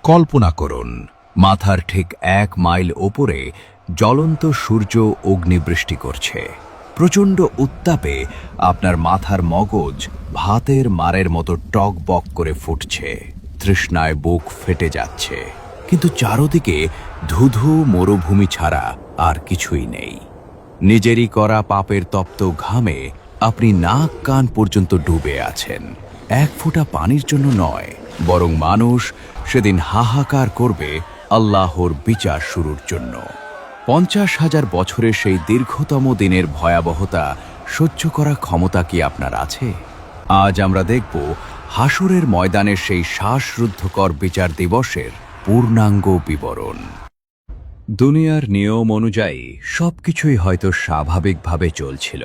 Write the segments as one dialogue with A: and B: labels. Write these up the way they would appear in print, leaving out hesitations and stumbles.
A: কল্পনা করুন, মাথার ঠিক 1 মাইল ওপরে জ্বলন্ত সূর্য অগ্নিবৃষ্টি করছে। প্রচণ্ড উত্তাপে আপনার মাথার মগজ ভাতের মারের মতো টকবক করে ফুটছে, তৃষ্ণায় বুক ফেটে যাচ্ছে। কিন্তু চারদিকে ধুধু মরুভূমি ছাড়া আর কিছুই নেই। নিজেরই করা পাপের তপ্ত ঘামে আপনি নাক কান পর্যন্ত ডুবে আছেন। 1 ফোঁটা পানির জন্য নয়, বরং মানুষ সেদিন হাহাকার করবে আল্লাহর বিচার শুরুর জন্য। 50,000 বছরের সেই দীর্ঘতম দিনের ভয়াবহতা সহ্য করার ক্ষমতা কি আপনার আছে? আজ আমরা দেখব হাসরের ময়দানের সেই শ্বাসরুদ্ধকর বিচার দিবসের পূর্ণাঙ্গ বিবরণ। দুনিয়ার নিয়ম অনুযায়ী সবকিছুই হয়তো স্বাভাবিকভাবে চলছিল।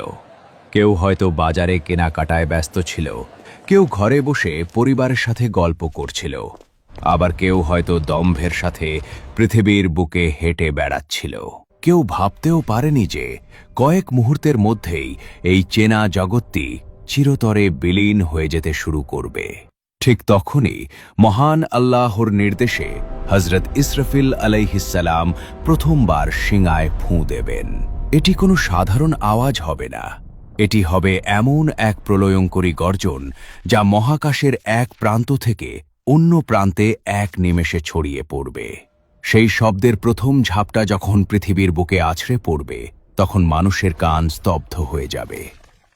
A: কেউ হয়তো বাজারে কেনাকাটায় ব্যস্ত ছিল, কেউ ঘরে বসে পরিবারের সাথে গল্প করছিল, আবার কেউ হয়তো দম্ভের সাথে পৃথিবীর বুকে হেঁটে বেড়াচ্ছিল। কেউ ভাবতেও পারেনি যে কয়েক মুহূর্তের মধ্যেই এই চেনা জগৎটি চিরতরে বিলীন হয়ে যেতে শুরু করবে। ঠিক তখনই মহান আল্লাহর নির্দেশে হযরত ইসরাফিল আলাইহিসসালাম প্রথমবার শিঙায় ফুঁ দেবেন। এটি কোনো সাধারণ আওয়াজ হবে না, এটি হবে এমন এক প্রলয়ঙ্করী গর্জন যা মহাকাশের এক প্রান্ত থেকে অন্য প্রান্তে এক নিমেষে ছড়িয়ে পড়বে। সেই শব্দের প্রথম ঝাপটা যখন পৃথিবীর বুকে আছড়ে পড়বে, তখন মানুষের কান স্তব্ধ হয়ে যাবে।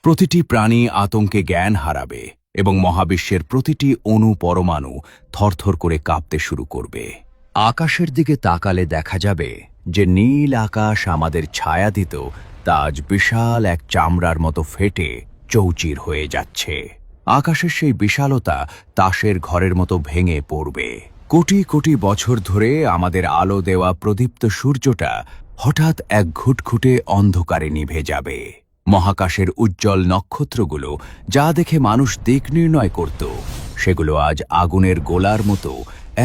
A: প্রতিটি প্রাণী আতঙ্কে জ্ঞান হারাবে এবং মহাবিশ্বের প্রতিটি অণু পরমাণু থরথর করে কাঁপতে শুরু করবে। আকাশের দিকে তাকালে দেখা যাবে যে নীল আকাশ আমাদের ছায়া দিত তা আজ বিশাল এক চামড়ার মতো ফেটে চৌচির হয়ে যাচ্ছে। আকাশের সেই বিশালতা তাসের ঘরের মতো ভেঙে পড়বে। কোটি কোটি বছর ধরে আমাদের আলো দেওয়া প্রদীপ্ত সূর্যটা হঠাৎ এক ঘুটঘুটে অন্ধকারে নিভে যাবে। মহাকাশের উজ্জ্বল নক্ষত্রগুলো যা দেখে মানুষ দিক নির্ণয় করত, সেগুলো আজ আগুনের গোলার মতো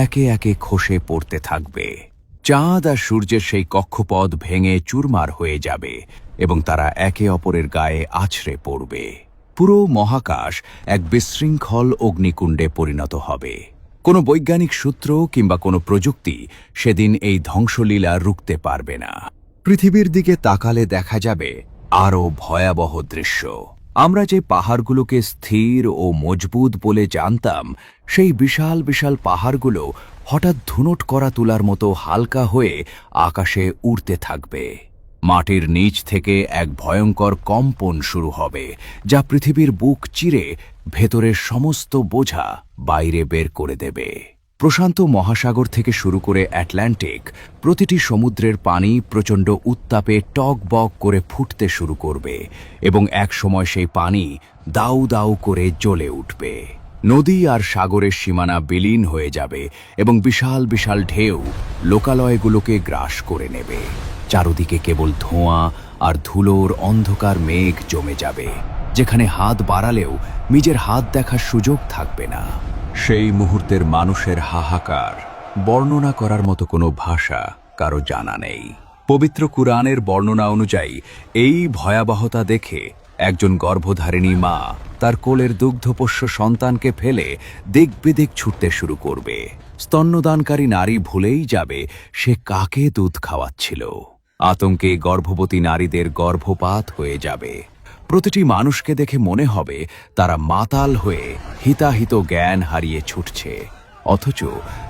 A: একে একে খসে পড়তে থাকবে। চাঁদ আর সূর্যের সেই কক্ষপথ ভেঙে চুরমার হয়ে যাবে এবং তারা একে অপরের গায়ে আছড়ে পড়বে। পুরো মহাকাশ এক বিশৃঙ্খল অগ্নিকুণ্ডে পরিণত হবে। কোনো বৈজ্ঞানিক সূত্র কিংবা কোনো প্রযুক্তি সেদিন এই ধ্বংসলীলা রুখতে পারবে না। পৃথিবীর দিকে তাকালে দেখা যাবে আরও ভয়াবহ দৃশ্য। আমরা যে পাহাড়গুলোকে স্থির ও মজবুত বলে জানতাম, সেই বিশাল বিশাল পাহাড়গুলো হঠাৎ ধুনট করা তুলার মতো হালকা হয়ে আকাশে উড়তে থাকবে। মাটির নিচ থেকে এক ভয়ঙ্কর কম্পন শুরু হবে, যা পৃথিবীর বুক চিরে ভেতরের সমস্ত বোঝা বাইরে বের করে দেবে। প্রশান্ত মহাসাগর থেকে শুরু করে আটলান্টিক, প্রতিটি সমুদ্রের পানি প্রচণ্ড উত্তাপে টকবক করে ফুটতে শুরু করবে এবং একসময় সেই পানি দাউ দাউ করে জ্বলে উঠবে। নদী আর সাগরের সীমানা বিলীন হয়ে যাবে এবং বিশাল বিশাল ঢেউ লোকালয়গুলোকে গ্রাস করে নেবে। চারদিকে কেবল ধোঁয়া আর ধুলোর অন্ধকার মেঘ জমে যাবে, যেখানে হাত বাড়ালেও নিজের হাত দেখার সুযোগ থাকবে না। সেই মুহূর্তের মানুষের হাহাকার বর্ণনা করার মতো কোনো ভাষা কারো জানা নেই। পবিত্র কুরআনের বর্ণনা অনুযায়ী এই ভয়াবহতা দেখে একজন গর্ভধারিণী মা তার কোলের দুগ্ধপোষ্য সন্তানকে ফেলে দিক বিদিক ছুটতে শুরু করবে। স্তন্যদানকারী নারী ভুলেই যাবে সে কাকে দুধ খাওয়াচ্ছিল। আতঙ্কে গর্ভবতী নারীদের গর্ভপাত হয়ে যাবে। প্রতিটি মানুষকে দেখে মনে হবে তারা মাতাল হয়ে হিতাহিত জ্ঞান হারিয়ে ছুটছে, অথচ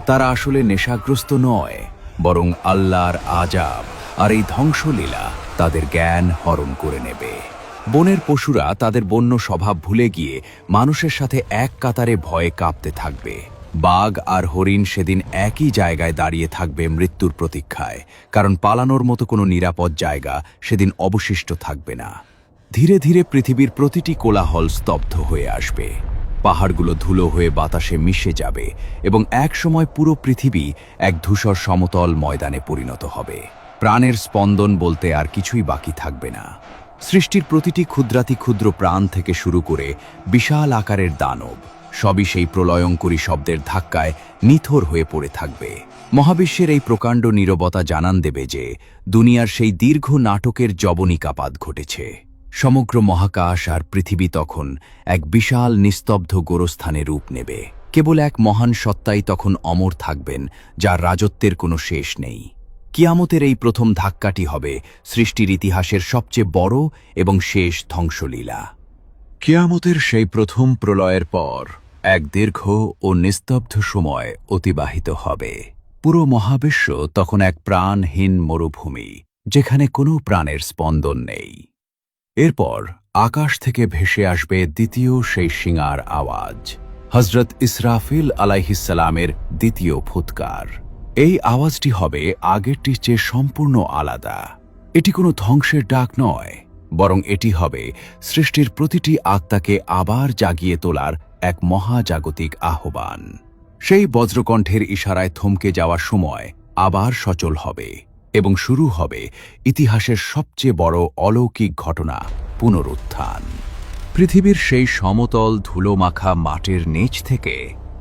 A: তারা আসলে নেশাগ্রস্ত নয়, বরং আল্লাহর আযাব আর এই ধ্বংসলীলা তাদের জ্ঞান হরণ করে নেবে। বনের পশুরা তাদের বন্য স্বভাব ভুলে গিয়ে মানুষের সাথে এক কাতারে ভয়ে কাঁপতে থাকবে। বাঘ আর হরিণ সেদিন একই জায়গায় দাঁড়িয়ে থাকবে মৃত্যুর প্রতীক্ষায়, কারণ পালানোর মতো কোনো নিরাপদ জায়গা সেদিন অবশিষ্ট থাকবে না। ধীরে ধীরে পৃথিবীর প্রতিটি কোলাহল স্তব্ধ হয়ে আসবে। পাহাড়গুলো ধুলো হয়ে বাতাসে মিশে যাবে এবং একসময় পুরো পৃথিবী এক ধূসর সমতল ময়দানে পরিণত হবে। প্রাণের স্পন্দন বলতে আর কিছুই বাকি থাকবে না। সৃষ্টির প্রতিটি ক্ষুদ্রাতি ক্ষুদ্র প্রাণ থেকে শুরু করে বিশাল আকারের দানব সবই সেই প্রলয়ঙ্করী শব্দের ধাক্কায় নিথর হয়ে পড়ে থাকবে। মহাবিশ্বের এই প্রকাণ্ড নীরবতা জানান দেবে যে দুনিয়ার সেই দীর্ঘ নাটকের যবনিকাপাত ঘটেছে। সমগ্র মহাকাশ আর পৃথিবী তখন এক বিশাল নিস্তব্ধ গোরস্থানে রূপ নেবে। কেবল এক মহান সত্তাই তখন অমর থাকবেন, যার রাজত্বের কোনো শেষ নেই। কিয়ামতের এই প্রথম ধাক্কাটি হবে সৃষ্টির ইতিহাসের সবচেয়ে বড় এবং শেষ ধ্বংসলীলা। কিয়ামতের সেই প্রথম প্রলয়ের পর এক দীর্ঘ ও নিস্তব্ধ সময় অতিবাহিত হবে। পুরো মহাবিশ্ব তখন এক প্রাণহীন মরুভূমি, যেখানে কোনো প্রাণের স্পন্দন নেই। এরপর আকাশ থেকে ভেসে আসবে দ্বিতীয় সেই শিঙার আওয়াজ, হযরত ইসরাফিল আলাইহিসসালামের দ্বিতীয় ফুৎকার। এই আওয়াজটি হবে আগেরটির চেয়ে সম্পূর্ণ আলাদা। এটি কোনো ধ্বংসের ডাক নয়, বরং এটি হবে সৃষ্টির প্রতিটি আত্মাকে আবার জাগিয়ে তোলার এক মহাজাগতিক আহ্বান। সেই বজ্রকণ্ঠের ইশারায় থমকে যাওয়ার সময় আবার সচল হবে এবং শুরু হবে ইতিহাসের সবচেয়ে বড় অলৌকিক ঘটনা, পুনরুত্থান। পৃথিবীর সেই সমতল ধুলোমাখা মাটির নিচ থেকে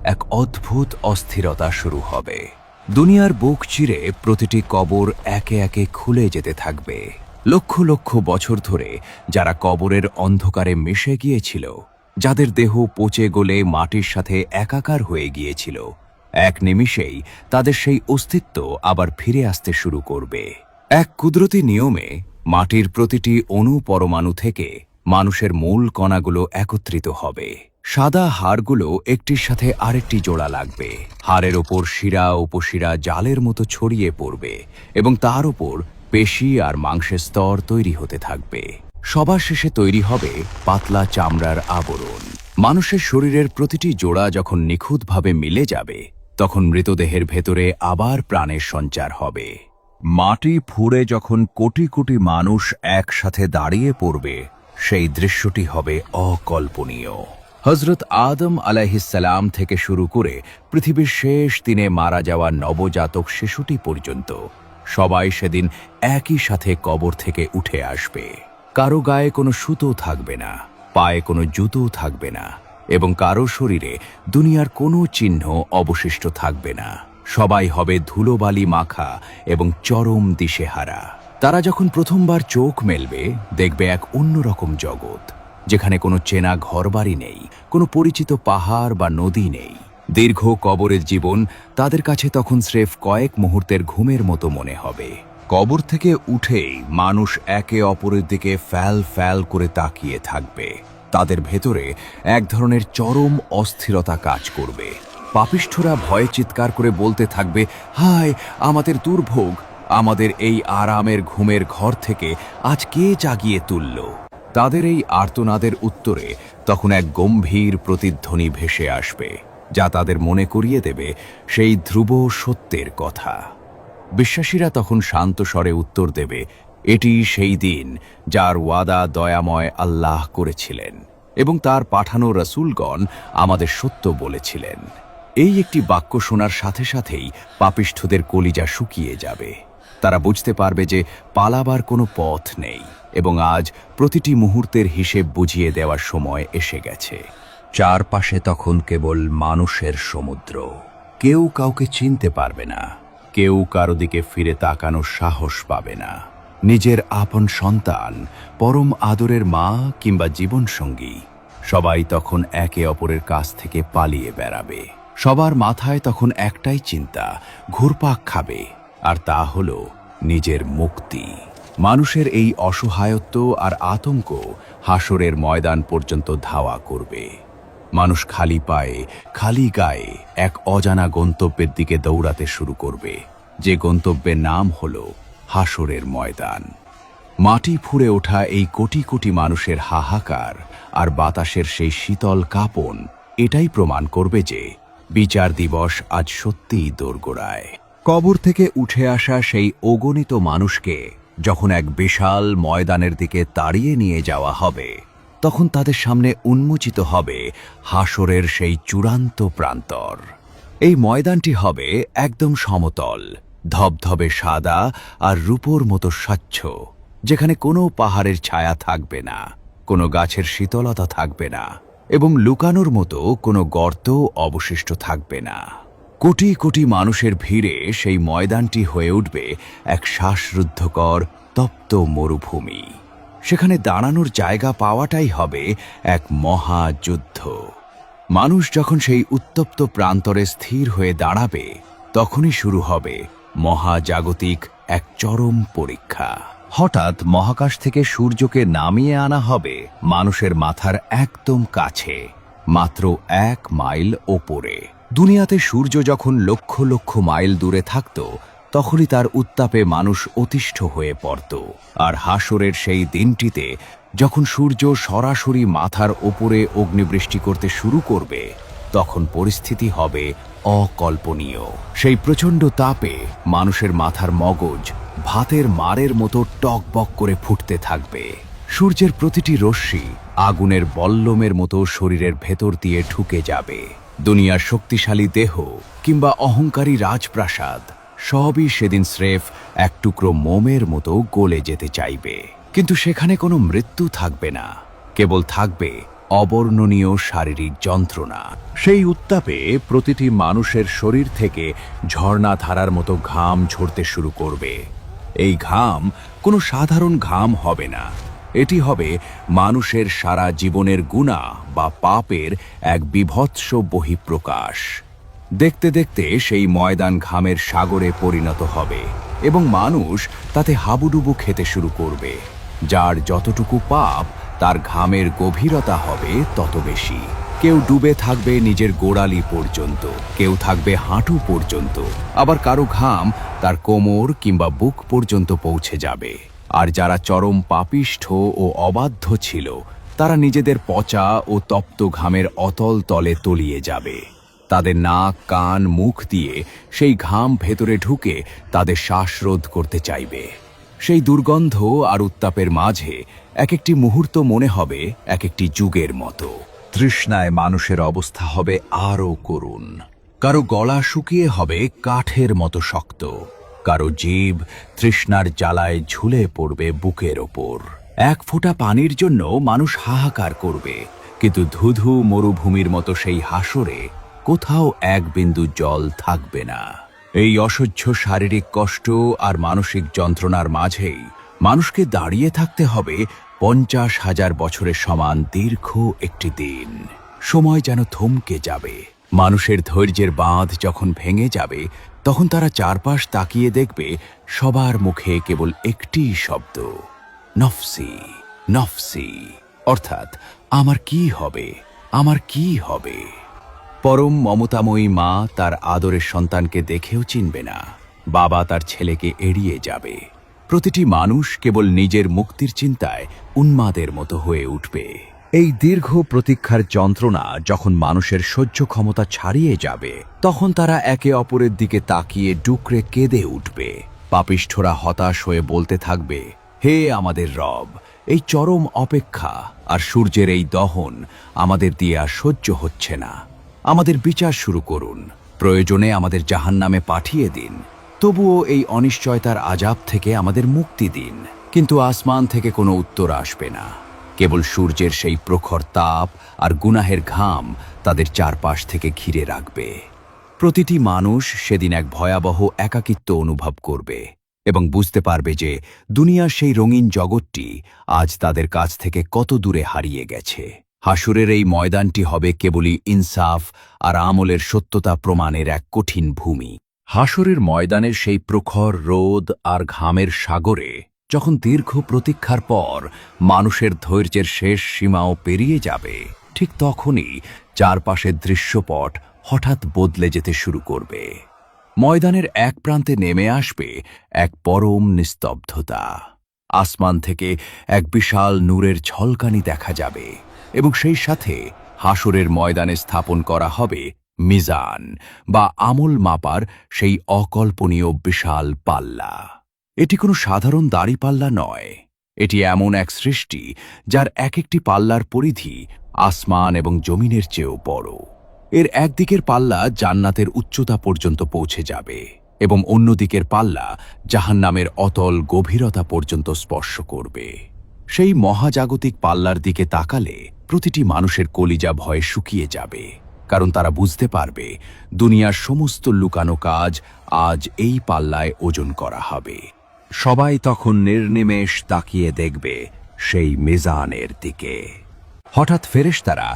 A: এক অদ্ভুত অস্থিরতা শুরু হবে। দুনিয়ার বুক চিরে প্রতিটি কবর একে একে খুলে যেতে থাকবে। লক্ষ লক্ষ বছর ধরে যারা কবরের অন্ধকারে মিশে গিয়েছিল, যাদের দেহ পচে গলে মাটির সাথে একাকার হয়ে গিয়েছিল, এক নিমিষেই তাদের সেই অস্তিত্ব আবার ফিরে আসতে শুরু করবে। এক কুদরতি নিয়মে মাটির প্রতিটি অণু পরমাণু থেকে মানুষের মূল কণাগুলো একত্রিত হবে। সাদা হাড়গুলো একটির সাথে আরেকটি জোড়া লাগবে। হাড়ের ওপর শিরা উপশিরা জালের মতো ছড়িয়ে পড়বে এবং তার ওপর পেশি আর মাংসের স্তর তৈরি হতে থাকবে। সবার শেষে তৈরি হবে পাতলা চামড়ার আবরণ। মানুষের শরীরের প্রতিটি জোড়া যখন নিখুঁতভাবে মিলে যাবে, তখন মৃতদেহের ভেতরে আবার প্রাণের সঞ্চার হবে। মাটি ফুঁড়ে যখন কোটি কোটি মানুষ একসাথে দাঁড়িয়ে পড়বে, সেই দৃশ্যটি হবে অকল্পনীয়। হযরত আদম আলাইহিসসালাম থেকে শুরু করে পৃথিবীর শেষ দিনে মারা যাওয়া নবজাতক শিশুটি পর্যন্ত সবাই সেদিন একই সাথে কবর থেকে উঠে আসবে। কারো গায়ে কোনো সুতো থাকবে না, পায়ে কোনো জুতো থাকবে না এবং কারো শরীরে দুনিয়ার কোনো চিহ্ন অবশিষ্ট থাকবে না। সবাই হবে ধুলোবালি মাখা এবং চরম দিশেহারা। তারা যখন প্রথমবার চোখ মেলবে, দেখবে এক অন্যরকম জগৎ, যেখানে কোনো চেনা ঘরবাড়ি নেই, কোনো পরিচিত পাহাড় বা নদী নেই। দীর্ঘ কবরের জীবন তাদের কাছে তখন স্রেফ কয়েক মুহূর্তের ঘুমের মতো মনে হবে। কবর থেকে উঠেই মানুষ একে অপরের দিকে ফ্যাল ফ্যাল করে তাকিয়ে থাকবে। তাদের ভেতরে এক ধরনের চরম অস্থিরতা কাজ করবে। পাপিষ্ঠরা ভয়ে চিৎকার করে বলতে থাকবে, হায় আমাদের দুর্ভোগ, আমাদের এই আরামের ঘুমের ঘর থেকে আজ কে জাগিয়ে তুলল। তাদের এই আর্তনাদের উত্তরে তখন এক গম্ভীর প্রতিধ্বনি ভেসে আসবে, যা তাদের মনে করিয়ে দেবে সেই ধ্রুব সত্যের কথা। বিশ্বাসীরা তখন শান্ত স্বরে উত্তর দেবে, এটি সেই দিন যার ওয়াদা দয়াময় আল্লাহ করেছিলেন এবং তার পাঠানো রাসূলগণ আমাদের সত্য বলেছিলেন। এই একটি বাক্য শোনার সাথে সাথেই পাপিষ্ঠদের কলিজা শুকিয়ে যাবে। তারা বুঝতে পারবে যে পালাবার কোনো পথ নেই এবং আজ প্রতিটি মুহূর্তের হিসেব বুঝিয়ে দেওয়ার সময় এসে গেছে। চারপাশে তখন কেবল মানুষের সমুদ্র। কেউ কাউকে চিনতে পারবে না, কেউ কারো দিকে ফিরে তাকানোর সাহস পাবে না। নিজের আপন সন্তান, পরম আদরের মা কিংবা জীবনসঙ্গী, সবাই তখন একে অপরের কাছ থেকে পালিয়ে বেড়াবে। সবার মাথায় তখন একটাই চিন্তা, ঘুরপাক খাবে, আর তা হলো নিজের মুক্তি। মানুষের এই অসহায়ত্ব আর আতঙ্ক হাসরের ময়দান পর্যন্ত ধাওয়া করবে। মানুষ খালি পায়ে, খালি গায়ে এক অজানা গন্তব্যের দিকে দৌড়াতে শুরু করবে, যে গন্তব্যের নাম হলো হাসরের ময়দান। মাটি ফুঁড়ে ওঠা এই কোটি কোটি মানুষের হাহাকার আর বাতাসের সেই শীতল কাঁপন এটাই প্রমাণ করবে যে বিচার দিবস আজ সত্যিই দোরগোড়ায়। কবর থেকে উঠে আসা সেই অগণিত মানুষকে যখন এক বিশাল ময়দানের দিকে তাড়িয়ে নিয়ে যাওয়া হবে, তখন তাদের সামনে উন্মোচিত হবে হাসরের সেই চূড়ান্ত প্রান্তর। এই ময়দানটি হবে একদম সমতল, ধবধবে সাদা আর রূপোর মতো স্বচ্ছ, যেখানে কোনো পাহাড়ের ছায়া থাকবে না, কোনো গাছের শীতলতা থাকবে না এবং লুকানোর মতো কোনো গর্ত অবশিষ্ট থাকবে না। কোটি কোটি মানুষের ভিড়ে সেই ময়দানটি হয়ে উঠবে এক শ্বাসরুদ্ধকর তপ্ত মরুভূমি। সেখানে দাঁড়ানোর জায়গা পাওয়াটাই হবে এক মহাযুদ্ধ। মানুষ যখন সেই উত্তপ্ত প্রান্তরে স্থির হয়ে দাঁড়াবে, তখনই শুরু হবে মহাজাগতিক এক চরম পরীক্ষা। হঠাৎ মহাকাশ থেকে সূর্যকে নামিয়ে আনা হবে মানুষের মাথার একদম কাছে, মাত্র 1 মাইল ওপরে। দুনিয়াতে সূর্য যখন লক্ষ লক্ষ মাইল দূরে থাকত, তখনই তার উত্তাপে মানুষ অতিষ্ঠ হয়ে পড়ত। আর হাসরের সেই দিনটিতে যখন সূর্য সরাসরি মাথার ওপরে অগ্নিবৃষ্টি করতে শুরু করবে, তখন পরিস্থিতি হবে অকল্পনীয়। সেই প্রচণ্ড তাপে মানুষের মাথার মগজ ভাতের মারের মতো টকবক করে ফুটতে থাকবে। সূর্যের প্রতিটি রশ্মি আগুনের বল্লমের মতো শরীরের ভেতর দিয়ে ঢুকে যাবে। দুনিয়ার শক্তিশালী দেহ কিংবা অহংকারী রাজপ্রাসাদ সবই সেদিন স্রেফ এক টুকরো মোমের মতো গলে যেতে চাইবে। কিন্তু সেখানে কোনো মৃত্যু থাকবে না, কেবল থাকবে অবর্ণনীয় শারীরিক যন্ত্রণা। সেই উত্তাপে প্রতিটি মানুষের শরীর থেকে ঝর্ণাধারার মতো ঘাম ঝরতে শুরু করবে। এই ঘাম কোনো সাধারণ ঘাম হবে না, এটি হবে মানুষের সারা জীবনের গুনাহ বা পাপের এক বীভৎস বহিঃপ্রকাশ। দেখতে দেখতে সেই ময়দান ঘামের সাগরে পরিণত হবে এবং মানুষ তাতে হাবুডুবু খেতে শুরু করবে। যার যতটুকু পাপ, তার ঘামের গভীরতা হবে তত বেশি। কেউ ডুবে থাকবে নিজের গোড়ালি পর্যন্ত, কেউ থাকবে হাঁটু পর্যন্ত, আবার কারো ঘাম তার কোমর কিংবা বুক পর্যন্ত পৌঁছে যাবে। আর যারা চরম পাপিষ্ঠ ও অবাধ্য ছিল, তারা নিজেদের পচা ও তপ্ত ঘামের অতল তলে তলিয়ে যাবে। তাদের নাক, কান, মুখ দিয়ে সেই ঘাম ভেতরে ঢুকে তাদের শ্বাসরোধ করতে চাইবে। সেই দুর্গন্ধ আর উত্তাপের মাঝে এক একটি মুহূর্ত মনে হবে এক একটি যুগের মতো। তৃষ্ণায় মানুষের অবস্থা হবে আরও করুণ। কারো গলা শুকিয়ে হবে কাঠের মতো শক্ত, কারো জিভ তৃষ্ণার জ্বালায় ঝুলে পড়বে বুকের ওপর। এক ফোঁটা পানির জন্য মানুষ হাহাকার করবে, কিন্তু ধুধু মরুভূমির মতো সেই হাসরে কোথাও এক বিন্দু জল থাকবে না। এই অসহ্য শারীরিক কষ্ট আর মানসিক যন্ত্রণার মাঝেই মানুষকে দাঁড়িয়ে থাকতে হবে 50,000 বছরের সমান দীর্ঘ একটি দিন। সময় যেন থমকে যাবে। মানুষের ধৈর্যের বাঁধ যখন ভেঙে যাবে, তখন তারা চারপাশ তাকিয়ে দেখবে সবার মুখে কেবল একটি শব্দ, নফসি নফসি, অর্থাৎ আমার কি হবে, আমার কি হবে। পরম মমতাময়ী মা তার আদরের সন্তানকে দেখেও চিনবে না, বাবা তার ছেলেকে এড়িয়ে যাবে। প্রতিটি মানুষ কেবল নিজের মুক্তির চিন্তায় উন্মাদের মতো হয়ে উঠবে। এই দীর্ঘ প্রতীক্ষার যন্ত্রণা যখন মানুষের সহ্য ক্ষমতা ছাড়িয়ে যাবে, তখন তারা একে অপরের দিকে তাকিয়ে ডুকরে কেঁদে উঠবে। পাপিষ্ঠরা হতাশ হয়ে বলতে থাকবে, হে আমাদের রব, এই চরম অপেক্ষা আর সূর্যের এই দহন আমাদের দিয়ে আর সহ্য হচ্ছে না। আমাদের বিচার শুরু করুন, প্রয়োজনে আমাদের জাহান্নামে পাঠিয়ে দিন, তবুও এই অনিশ্চয়তার আযাব থেকে আমাদের মুক্তি দিন। কিন্তু আসমান থেকে কোনো উত্তর আসবে না, কেবল সূর্যের সেই প্রখর তাপ আর গুনাহের ঘাম তাদের চারপাশ থেকে ঘিরে রাখবে। প্রতিটি মানুষ সেদিন এক ভয়াবহ একাকিত্ব অনুভব করবে এবং বুঝতে পারবে যে দুনিয়ার সেই রঙিন জগৎটি আজ তাদের কাছ থেকে কত দূরে হারিয়ে গেছে। হাসুরের এই ময়দানটি হবে কেবলই ইনসাফ আর আমলের সত্যতা প্রমাণের এক কঠিন ভূমি। হাসরের ময়দানের সেই প্রখর রোদ আর ঘামের সাগরে যখন দীর্ঘ প্রতীক্ষার পর মানুষের ধৈর্যের শেষ সীমাও পেরিয়ে যাবে, ঠিক তখনই চারপাশের দৃশ্যপট হঠাৎ বদলে যেতে শুরু করবে। ময়দানের এক প্রান্তে নেমে আসবে এক পরম নিস্তব্ধতা। আসমান থেকে এক বিশাল নূরের ঝলকানি দেখা যাবে এবং সেই সাথে হাসরের ময়দানে স্থাপন করা হবে মিজান বা আমল মাপার সেই অকল্পনীয় বিশাল পাল্লা। এটি কোনো সাধারণ দাড়িপাল্লা নয়, এটি এমন এক সৃষ্টি যার এক একটি পাল্লার পরিধি আসমান এবং জমিনের চেয়েও বড়। এর একদিকের পাল্লা জান্নাতের উচ্চতা পর্যন্ত পৌঁছে যাবে এবং অন্যদিকের পাল্লা জাহান্নামের অতল গভীরতা পর্যন্ত স্পর্শ করবে। সেই মহাজাগতিক পাল্লার দিকে তাকালে প্রতিটি মানুষের কলিজা ভয়ে শুকিয়ে যাবে, কারণ তারা বুঝতে পারবে দুনিয়ার সমস্ত লুকানো কাজ আজ এই পাল্লায় ওজন করা হবে। সবাই তখন নির্নিমেষ তাকিয়ে দেখবে সেই মিজানের দিকে। হঠাৎ ফেরেশতারা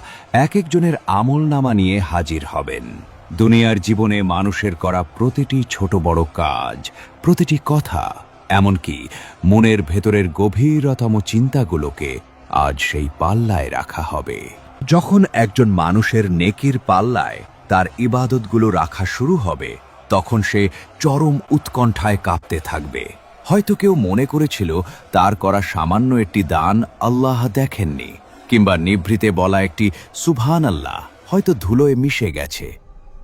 A: এক একজনের আমলনামা নিয়ে হাজির হবেন। দুনিয়ার জীবনে মানুষের করা প্রতিটি ছোট বড় কাজ, প্রতিটি কথা, এমনকি মনের ভেতরের গভীরতম চিন্তাগুলোকে আজ সেই পাল্লায় রাখা হবে। যখন একজন মানুষের নেকির পাল্লায় তার ইবাদতগুলো রাখা শুরু হবে, তখন সে চরম উৎকণ্ঠায় কাঁপতে থাকবে। হয়তো কেউ মনে করেছিল তার করা সামান্য একটি দান আল্লাহ দেখেননি, কিংবা নিভৃতে বলা একটি সুবহানাল্লাহ হয়তো ধুলোয় মিশে গেছে।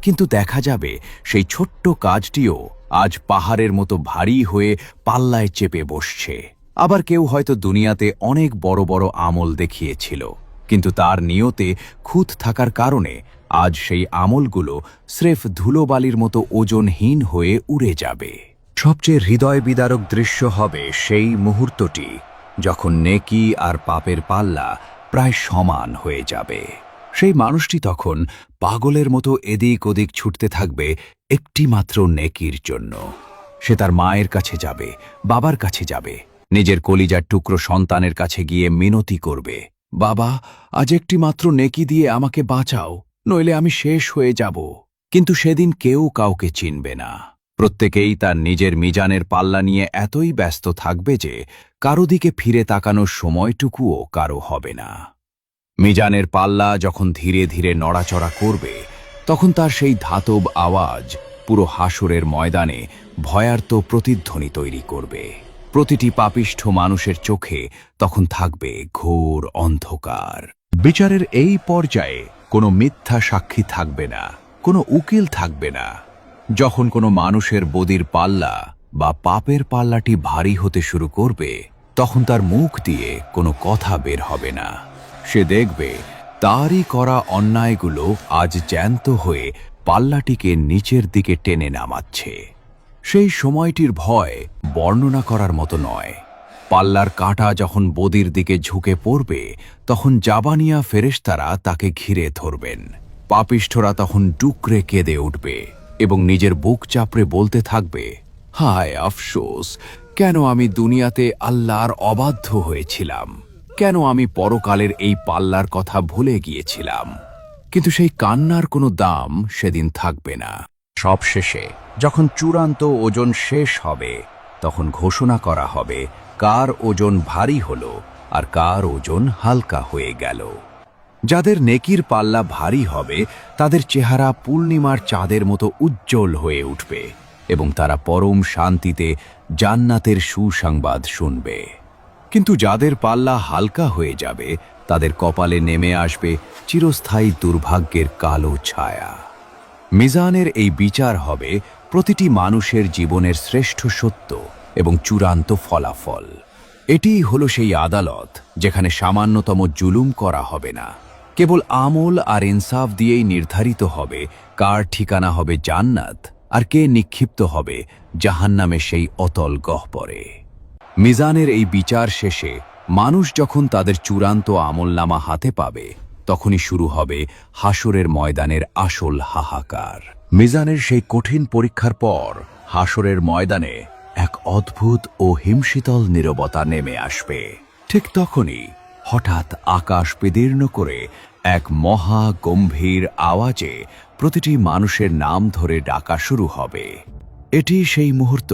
A: কিন্তু দেখা যাবে সেই ছোট্ট কাজটিও আজ পাহাড়ের মতো ভারী হয়ে পাল্লায় চেপে বসছে। আবার কেউ হয়তো দুনিয়াতে অনেক বড় বড় আমল দেখিয়েছিল, কিন্তু তার নিয়তে খুঁত থাকার কারণে আজ সেই আমলগুলো স্রেফ ধুলোবালির মতো ওজনহীন হয়ে উড়ে যাবে। সবচেয়ে হৃদয় বিদারক দৃশ্য হবে সেই মুহূর্তটি যখন নেকি আর পাপের পাল্লা প্রায় সমান হয়ে যাবে। সেই মানুষটি তখন পাগলের মতো এদিক ওদিক ছুটতে থাকবে একটি মাত্র নেকির জন্য। সে তার মায়ের কাছে যাবে, বাবার কাছে যাবে, নিজের কলিজার টুকরো সন্তানের কাছে গিয়ে মিনতি করবে, বাবা, আজ একটি মাত্র নেকি দিয়ে আমাকে বাঁচাও, নইলে আমি শেষ হয়ে যাব। কিন্তু সেদিন কেউ কাউকে চিনবে না। প্রত্যেকেই তার নিজের মিজানের পাল্লা নিয়ে এতই ব্যস্ত থাকবে যে কারো দিকে ফিরে তাকানোর সময়টুকুও কারো হবে না। মিজানের পাল্লা যখন ধীরে ধীরে নড়াচড়া করবে, তখন তার সেই ধাতব আওয়াজ পুরো হাসরের ময়দানে ভয়ার্ত প্রতিধ্বনি তৈরি করবে। প্রতিটি পাপিষ্ঠ মানুষের চোখে তখন থাকবে ঘোর অন্ধকার। বিচারের এই পর্যায়ে কোনো মিথ্যা সাক্ষী থাকবে না, কোনো উকিল থাকবে না। যখন কোনো মানুষের বদির পাল্লা বা পাপের পাল্লাটি ভারী হতে শুরু করবে, তখন তার মুখ দিয়ে কোনো কথা বের হবে না। সে দেখবে তারই করা অন্যায়গুলো আজ জ্যান্ত হয়ে পাল্লাটিকে নিচের দিকে টেনে নামাচ্ছে। সেই সময়টির ভয় বর্ণনা করার মতো নয়। পাল্লার কাঁটা যখন বদির দিকে ঝুঁকে পড়বে, তখন জাবানিয়া ফেরেশতারা তাকে ঘিরে ধরবেন। পাপিষ্ঠরা তখন ডুকরে কেঁদে উঠবে এবং নিজের বুক চাপড়ে বলতে থাকবে, হায় আফসোস, কেন আমি দুনিয়াতে আল্লাহর অবাধ্য হয়েছিলাম, কেন আমি পরকালের এই পাল্লার কথা ভুলে গিয়েছিলাম। কিন্তু সেই কান্নার কোনো দাম সেদিন থাকবে না। সবশেষে যখন চূড়ান্ত ওজন শেষ হবে, তখন ঘোষণা করা হবে কার ওজন ভারী হলো আর কার ওজন হালকা হয়ে গেল। যাদের নেকির পাল্লা ভারী হবে, তাদের চেহারা পূর্ণিমার চাঁদের মতো উজ্জ্বল হয়ে উঠবে এবং তারা পরম শান্তিতে জান্নাতের সুসংবাদ শুনবে। কিন্তু যাদের পাল্লা হালকা হয়ে যাবে, তাদের কপালে নেমে আসবে চিরস্থায়ী দুর্ভাগ্যের কালো ছায়া। মিজানের এই বিচার হবে প্রতিটি মানুষের জীবনের শ্রেষ্ঠ সত্য এবং চূড়ান্ত ফলাফল। এটিই হলো সেই আদালত যেখানে সামান্যতম জুলুম করা হবে না। কেবল আমল আর ইনসাফ দিয়েই নির্ধারিত হবে কার ঠিকানা হবে জান্নাত আর কে নিক্ষিপ্ত হবে জাহান্নামে সেই অতল গহ্বরে। মিজানের এই বিচার শেষে মানুষ যখন তাদের চূড়ান্ত আমলনামা হাতে পাবে, তখনই শুরু হবে হাসরের ময়দানের আসল হাহাকার। মিজানের সেই কঠিন পরীক্ষার পর হাসরের ময়দানে এক অদ্ভুত ও হিমশীতল নীরবতা নেমে আসবে। ঠিক তখনই হঠাৎ আকাশ বিদীর্ণ করে এক মহা গম্ভীর আওয়াজে প্রতিটি মানুষের নাম ধরে ডাকা শুরু হবে। এটি সেই মুহূর্ত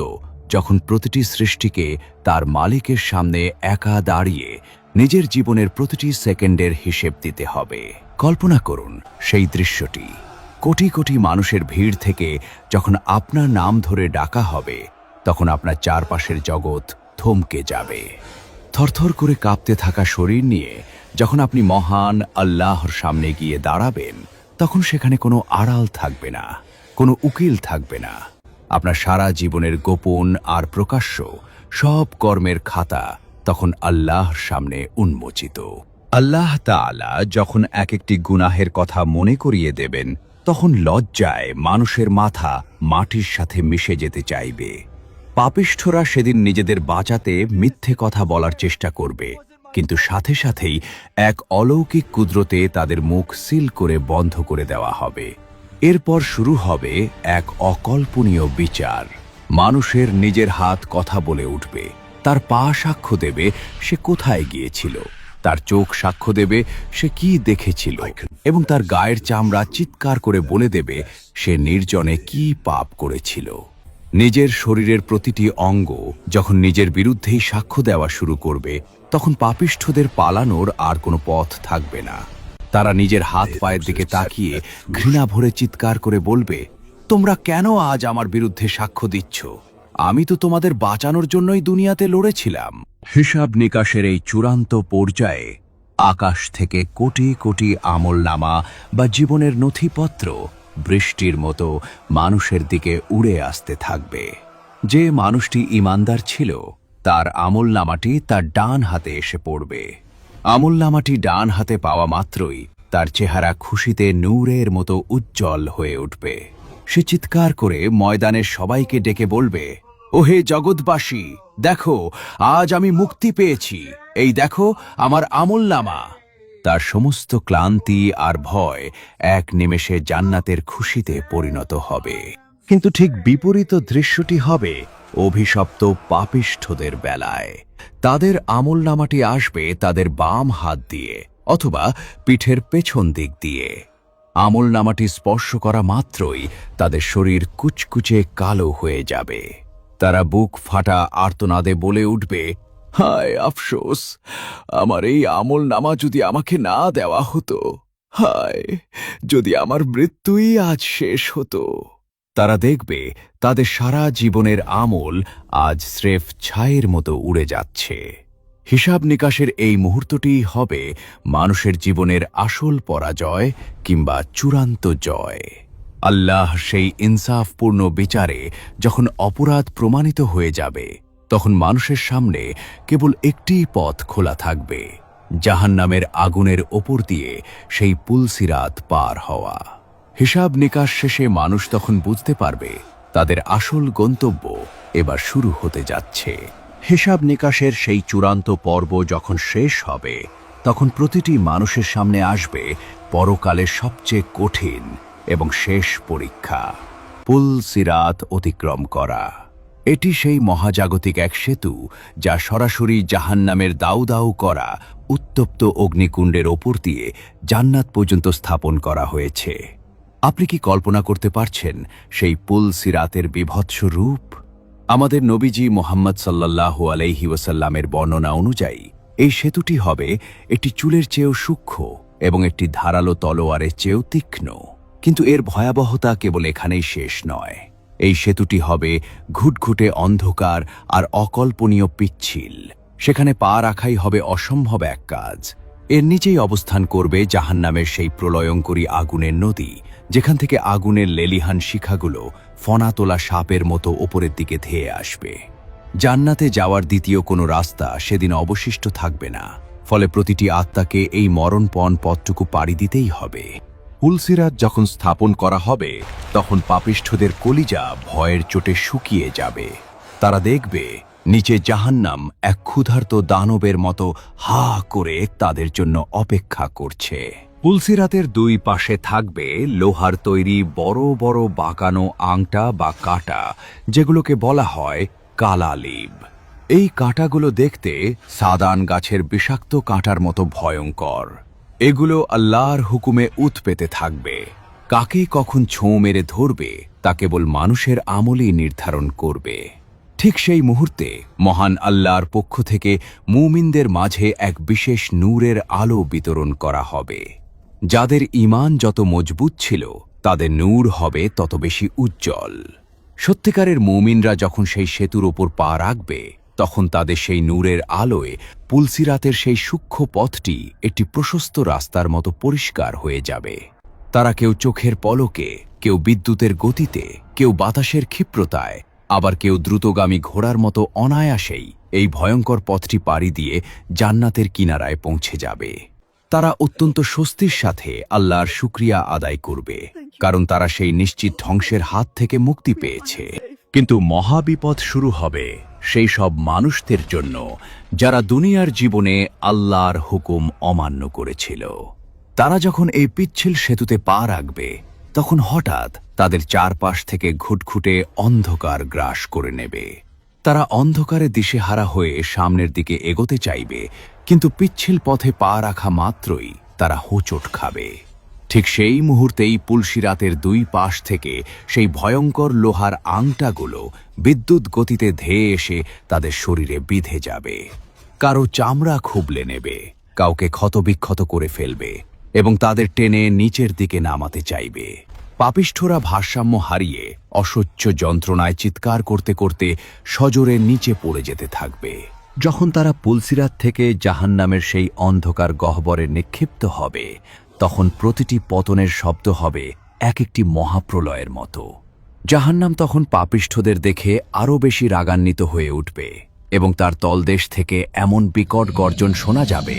A: যখন প্রতিটি সৃষ্টিকে তার মালিকের সামনে একা দাঁড়িয়ে নিজের জীবনের প্রতিটি সেকেন্ডের হিসেব দিতে হবে। কল্পনা করুন সেই দৃশ্যটি। কোটি কোটি মানুষের ভিড় থেকে যখন আপনার নাম ধরে ডাকা হবে, তখন আপনার চারপাশের জগৎ থমকে যাবে। থরথর করে কাঁপতে থাকা শরীর নিয়ে যখন আপনি মহান আল্লাহর সামনে গিয়ে দাঁড়াবেন, তখন সেখানে কোনো আড়াল থাকবে না, কোনো উকিল থাকবে না। আপনার সারা জীবনের গোপন আর প্রকাশ্য সব কর্মের খাতা তখন আল্লাহর সামনে উন্মোচিত। আল্লাহ তাআলা যখন এক একটি গুনাহের কথা মনে করিয়ে দেবেন, তখন লজ্জায় মানুষের মাথা মাটির সাথে মিশে যেতে চাইবে। পাপিষ্ঠরা সেদিন নিজেদের বাঁচাতে মিথ্যে কথা বলার চেষ্টা করবে, কিন্তু সাথে সাথেই এক অলৌকিক কুদরতে তাদের মুখ সিল করে বন্ধ করে দেওয়া হবে। এরপর শুরু হবে এক অকল্পনীয় বিচার। মানুষের নিজের হাত কথা বলে উঠবে, তার পা সাক্ষ্য দেবে সে কোথায় গিয়েছিল, তার চোখ সাক্ষ্য দেবে সে কি দেখেছিল, এবং তার গায়ের চামড়া চিৎকার করে বলে দেবে সে নির্জনে কি পাপ করেছিল। নিজের শরীরের প্রতিটি অঙ্গ যখন নিজের বিরুদ্ধেই সাক্ষ্য দেওয়া শুরু করবে, তখন পাপিষ্ঠদের পালানোর আর কোনো পথ থাকবে না। তারা নিজের হাত পায়ের দিকে তাকিয়ে ঘৃণা ভরে চিৎকার করে বলবে, তোমরা কেন আজ আমার বিরুদ্ধে সাক্ষ্য দিচ্ছ? আমি তো তোমাদের বাঁচানোর জন্যই দুনিয়াতে লড়েছিলাম। হিসাব নিকাশের এই চূড়ান্ত পর্যায়ে আকাশ থেকে কোটি কোটি আমলনামা বা জীবনের নথিপত্র বৃষ্টির মতো মানুষের দিকে উড়ে আসতে থাকবে। যে মানুষটি ঈমানদার ছিল তার আমলনামাটি তার ডান হাতে এসে পড়বে। আমলনামাটি ডান হাতে পাওয়া মাত্রই তার চেহারা খুশিতে নূরের মতো উজ্জ্বল হয়ে উঠবে। সে চিৎকার করে ময়দানের সবাইকে ডেকে বলবে, ওহে জগৎবাসী, দেখো আজ আমি মুক্তি পেয়েছি, এই দেখো আমার আমলনামা। তার সমস্ত ক্লান্তি আর ভয় এক নিমেষে জান্নাতের খুশিতে পরিণত হবে। কিন্তু ঠিক বিপরীত দৃশ্যটি হবে অভিশপ্ত পাপিষ্ঠদের বেলায়। তাদের আমলনামাটি আসবে তাদের বাম হাত দিয়ে অথবা পিঠের পেছন দিক দিয়ে। আমলনামাটি স্পর্শ করা মাত্রই তাদের শরীর কুচকুচে কালো হয়ে যাবে। তারা বুক ফাটা আর্তনাদে বলে উঠবে, হায় আফসোস, আমার এই আমলনামা যদি আমাকে না দেওয়া হতো, হায় যদি আমার মৃত্যুই আজ শেষ হতো। তারা দেখবে তাদের সারা জীবনের আমল আজ স্রেফ ছাইয়ের মতো উড়ে যাচ্ছে। হিসাব নিকাশের এই মুহূর্তটিই হবে মানুষের জীবনের আসল পরাজয় কিংবা চূড়ান্ত জয়। আল্লাহ সেই ইনসাফপূর্ণ বিচারে যখন অপরাধ প্রমাণিত হয়ে যাবে, তখন মানুষের সামনে কেবল একটিই পথ খোলা থাকবে, জাহান্নামের আগুনের ওপর দিয়ে সেই পুলসিরাত পার হওয়া। হিসাব নিকাশ শেষে মানুষ তখন বুঝতে পারবে তাদের আসল গন্তব্য এবার শুরু হতে যাচ্ছে। হিসাব নিকাশের সেই চূড়ান্ত পর্ব যখন শেষ হবে, তখন প্রতিটি মানুষের সামনে আসবে পরকালের সবচেয়ে কঠিন এবং শেষ পরীক্ষা, পুলসিরাত অতিক্রম করা। এটি সেই মহাজাগতিক এক সেতু যা সরাসরি জাহান্নামের দাউ দাউ করা উত্তপ্ত অগ্নিকুণ্ডের ওপর দিয়ে জান্নাত পর্যন্ত স্থাপন করা হয়েছে। আপনি কি কল্পনা করতে পারছেন সেই পুলসিরাতের বীভৎস রূপ? আমাদের নবীজি মুহাম্মদ সাল্লাল্লাহু আলাইহি ওয়াসাল্লামের বর্ণনা অনুযায়ী এই সেতুটি হবে একটি চুলের চেয়েও সূক্ষ্ম এবং একটি ধারালো তলোয়ারের চেয়েও তীক্ষ্ণ। কিন্তু এর ভয়াবহতা কেবল এখানেই শেষ নয়। এই সেতুটি হবে ঘুটঘুটে অন্ধকার আর অকল্পনীয় পিচ্ছিল। সেখানে পা রাখাই হবে অসম্ভব এক কাজ। এর নিচেই অবস্থান করবে জাহান্নামের সেই প্রলয়ঙ্করী আগুনের নদী, যেখান থেকে আগুনের লেলিহান শিখাগুলো ফনা তোলা সাপের মতো ওপরের দিকে ধেয়ে আসবে। জান্নাতে যাওয়ার দ্বিতীয় কোনো রাস্তা সেদিন অবশিষ্ট থাকবে না, ফলে প্রতিটি আত্মাকে এই মরণপণ পথটুকু পাড়ি দিতেই হবে। পুলসিরাত যখন স্থাপন করা হবে, তখন পাপিষ্ঠদের কলিজা ভয়ের চোটে শুকিয়ে যাবে। তারা দেখবে নিচে জাহান্নাম এক ক্ষুধার্ত দানবের মতো হা করে তাদের জন্য অপেক্ষা করছে। পুলসিরাতের দুই পাশে থাকবে লোহার তৈরি বড় বড় বাঁকানো আংটা বা কাঁটা, যেগুলোকে বলা হয় কালালিব। এই কাঁটাগুলো দেখতে সাদান গাছের বিষাক্ত কাঁটার মতো ভয়ঙ্কর। এগুলো আল্লাহর হুকুমে উত পেতে থাকবে। কাকে কখন ছোঁ মেরে ধরবে তা কেবল মানুষের আমলই নির্ধারণ করবে। ঠিক সেই মুহূর্তে মহান আল্লাহর পক্ষ থেকে মুমিনদের মাঝে এক বিশেষ নূরের আলো বিতরণ করা হবে। যাদের ঈমান যত মজবুত ছিল, তাদের নূর হবে তত বেশি উজ্জ্বল। সত্যিকারের মুমিনরা যখন সেই সেতুর ওপর পা রাখবে, তখন তাদের সেই নূরের আলোয় পুলসিরাতের সেই সূক্ষ্ম পথটি একটি প্রশস্ত রাস্তার মতো পরিষ্কার হয়ে যাবে। তারা কেউ চোখের পলকে, কেউ বিদ্যুতের গতিতে, কেউ বাতাসের ক্ষিপ্রতায়, আবার কেউ দ্রুতগামী ঘোড়ার মতো অনায়াসেই এই ভয়ঙ্কর পথটি পাড়ি দিয়ে জান্নাতের কিনারায় পৌঁছে যাবে। তারা অত্যন্ত স্বস্তির সাথে আল্লাহর শুকরিয়া আদায় করবে, কারণ তারা সেই নিশ্চিত ধ্বংসের হাত থেকে মুক্তি পেয়েছে। কিন্তু মহাবিপদ শুরু হবে সেই সব মানুষদের জন্য যারা দুনিয়ার জীবনে আল্লাহর হুকুম অমান্য করেছিল। তারা যখন এই পিচ্ছিল সেতুতে পা রাখবে, তখন হঠাৎ তাদের চারপাশ থেকে ঘুটঘুটে অন্ধকার গ্রাস করে নেবে। তারা অন্ধকারে দিশেহারা হয়ে সামনের দিকে এগোতে চাইবে, কিন্তু পিচ্ছিল পথে পা রাখা মাত্রই তারা হোঁচট খাবে। ঠিক সেই মুহূর্তেই পুলসিরাতের দুই পাশ থেকে সেই ভয়ঙ্কর লোহার আংটাগুলো বিদ্যুৎ গতিতে ধেয়ে এসে তাদের শরীরে বিঁধে যাবে। কারো চামড়া খুবলে নেবে, কাউকে ক্ষতবিক্ষত করে ফেলবে এবং তাদের টেনে নিচের দিকে নামাতে চাইবে। পাপিষ্ঠরা ভারসাম্য হারিয়ে অসহ্য যন্ত্রণায় চিৎকার করতে করতে সজোরে নিচে পড়ে যেতে থাকবে। যখন তারা পুলসিরাত থেকে জাহান্নামের সেই অন্ধকার গহ্বরে নিক্ষিপ্ত হবে, তখন প্রতিটি পতনের শব্দ হবে এক একটি মহাপ্রলয়ের মতো। জাহান্নাম তখন পাপিষ্ঠদের দেখে আরও বেশি রাগান্বিত হয়ে উঠবে এবং তার তলদেশ থেকে এমন বিকট গর্জন শোনা যাবে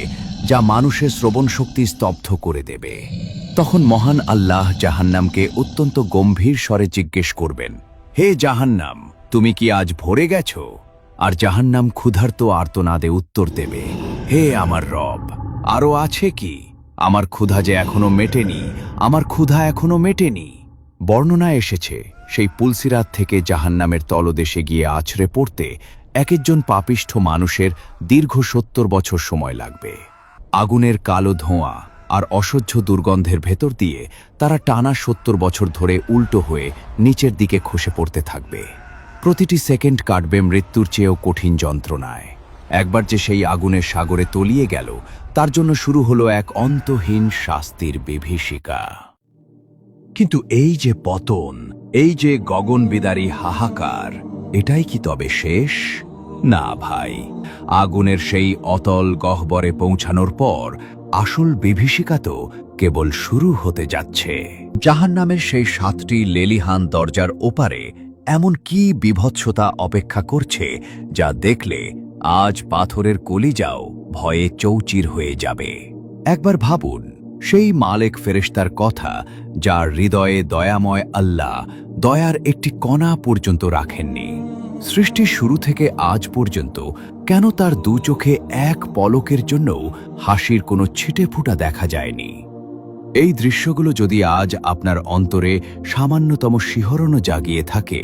A: যা মানুষের শ্রবণ শক্তি স্তব্ধ করে দেবে। তখন মহান আল্লাহ জাহান্নামকে অত্যন্ত গম্ভীর স্বরে জিজ্ঞেস করবেন, হে জাহান্নাম, তুমি কি আজ ভরে গেছ? আর জাহান্নাম ক্ষুধার্ত আর্তনাদে উত্তর দেবে, হে আমার রব, আরও আছে কি? আমার ক্ষুধা যে এখনো মেটেনি, আমার ক্ষুধা এখনো মেটেনি। বর্ণনায় এসেছে সেই পুলসিরাত থেকে জাহান্নামের তলদেশে গিয়ে আছড়ে পড়তে এক একজন পাপিষ্ঠ মানুষের দীর্ঘ ৭০ বছর সময় লাগবে। আগুনের কালো ধোঁয়া আর অসহ্য দুর্গন্ধের ভেতর দিয়ে তারা টানা ৭০ বছর ধরে উল্টো হয়ে নিচের দিকে খসে পড়তে থাকবে। প্রতিটি সেকেন্ড কাটবে মৃত্যুর চেয়েও কঠিন যন্ত্রণায়। একবার যে সেই আগুনের সাগরে তলিয়ে গেল, তার জন্য শুরু হলো এক অন্তহীন শাস্তির বিভীষিকা। কিন্তু এই যে পতন, এই যে গগনবিদারী হাহাকার, এটাই কি তবে শেষ? না ভাই, আগুনের সেই অতল গহ্বরে পৌঁছানোর পর আসল বিভীষিকা তো কেবল শুরু হতে যাচ্ছে। জাহান্নামের সেই ৭টি লেলিহান দরজার ওপারে এমন কি বিভৎসতা অপেক্ষা করছে যা দেখলে আজ পাথরের কলিজাও ভয়ে চৌচির হয়ে যাবে। একবার ভাবুন সেই মালেক ফেরেশতার কথা, যার হৃদয়ে দয়াময় আল্লাহ দয়ার একটি কণা পর্যন্ত রাখেননি। সৃষ্টির শুরু থেকে আজ পর্যন্ত কেন তার দু চোখে এক পলকের জন্যও হাসির কোনো ছিটেফোঁটা দেখা যায়নি? এই দৃশ্যগুলো যদি আজ আপনার অন্তরে সামান্যতম শিহরণও জাগিয়ে থাকে,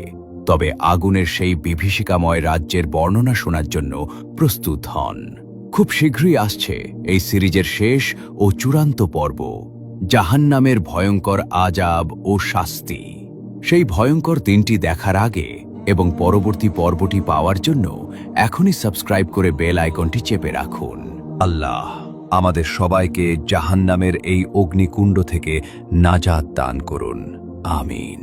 A: তবে আগুনের সেই বিভীষিকাময় রাজ্যের বর্ণনা শোনার জন্য প্রস্তুত হন। খুব শীঘ্রই আসছে এই সিরিজের শেষ ও চূড়ান্ত পর্ব, জাহান্নামের ভয়ঙ্কর আযাব ও শাস্তি। সেই ভয়ঙ্কর দিনটি দেখার আগে এবং পরবর্তী পর্বটি পাওয়ার জন্য এখনই সাবস্ক্রাইব করে বেল আইকনটি চেপে রাখুন। আল্লাহ আমাদের সবাইকে জাহান্নামের এই অগ্নিকুণ্ড থেকে নাজাত দান করুন। আমিন।